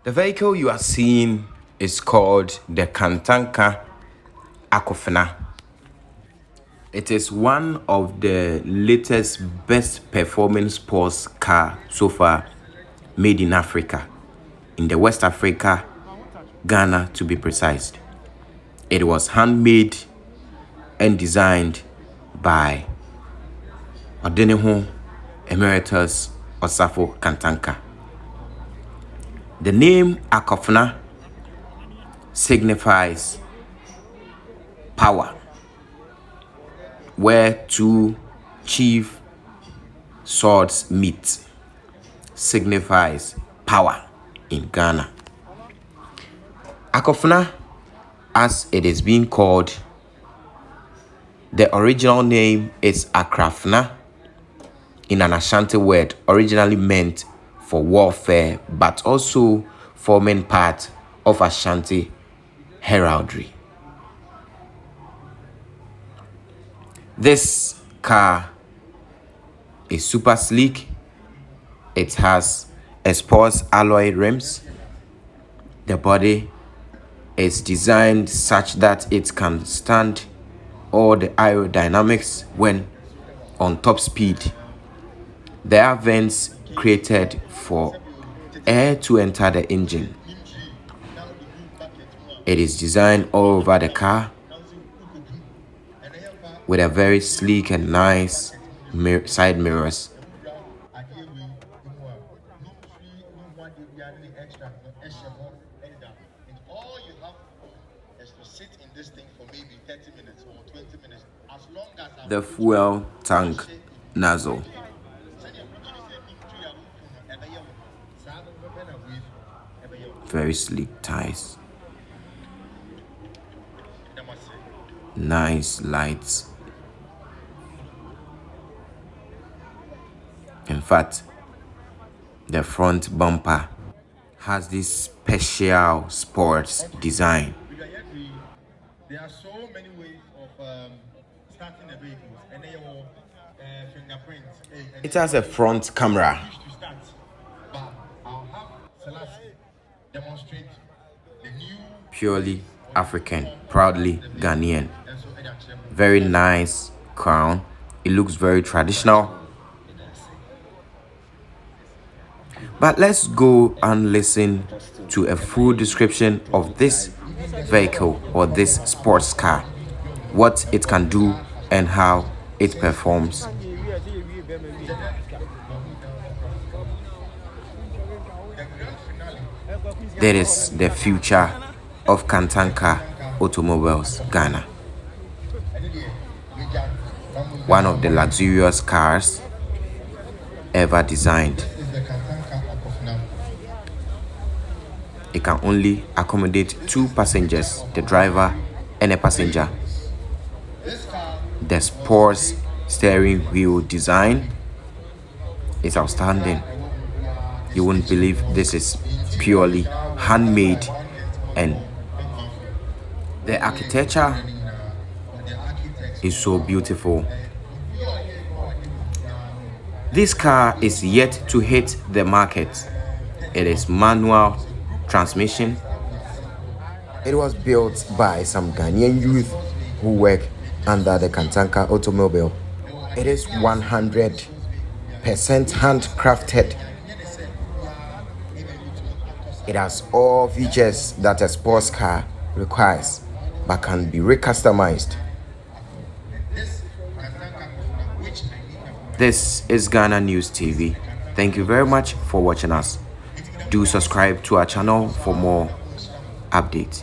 The vehicle you are seeing is called the Kantanka Akofena. It is one of the latest best performing sports car so far made in Africa, in the West Africa, Ghana to be precise. It was handmade and designed by Odeneho Emeritus Osafo Kantanka. The name Akofena signifies power, where two chief swords meet, signifies power in Ghana. Akofena, as it is being called, the original name is Akrafena, in an Asante word originally meant for warfare, but also forming part of Ashanti heraldry. This car is super sleek. It has a sports alloy rims. The body is designed such that it can stand all the aerodynamics when on top speed. There are vents created for air to enter the engine. It is designed all over the car with a very sleek and nice side mirrors. All you have is to sit in this thing for maybe 30 minutes or 20 minutes, as long as the fuel tank nozzle. Very sleek tires. Nice lights. In fact, the front bumper has this special sports design. There are so many ways of starting a vehicle, and they will fingerprints. It has a front camera. I'll have Selassie demonstrate the new Purely African, proudly Ghanaian. Very nice crown. It looks very traditional. But let's go and listen to a full description of this vehicle or this sports car, what it can do and how it performs. That is the future of Kantanka Automobiles Ghana. One of the luxurious cars ever designed. It can only accommodate 2 passengers, the driver and a passenger. The sports steering wheel design is outstanding. You wouldn't believe this is purely handmade, and the architecture is so beautiful. This car is yet to hit the market. It is manual transmission. It was built by some Ghanaian youth who work under the Kantanka automobile. It is 100% handcrafted. It has all features that a sports car requires, but can be recustomized. This is Ghana News TV. Thank you very much for watching us. Do subscribe to our channel for more updates.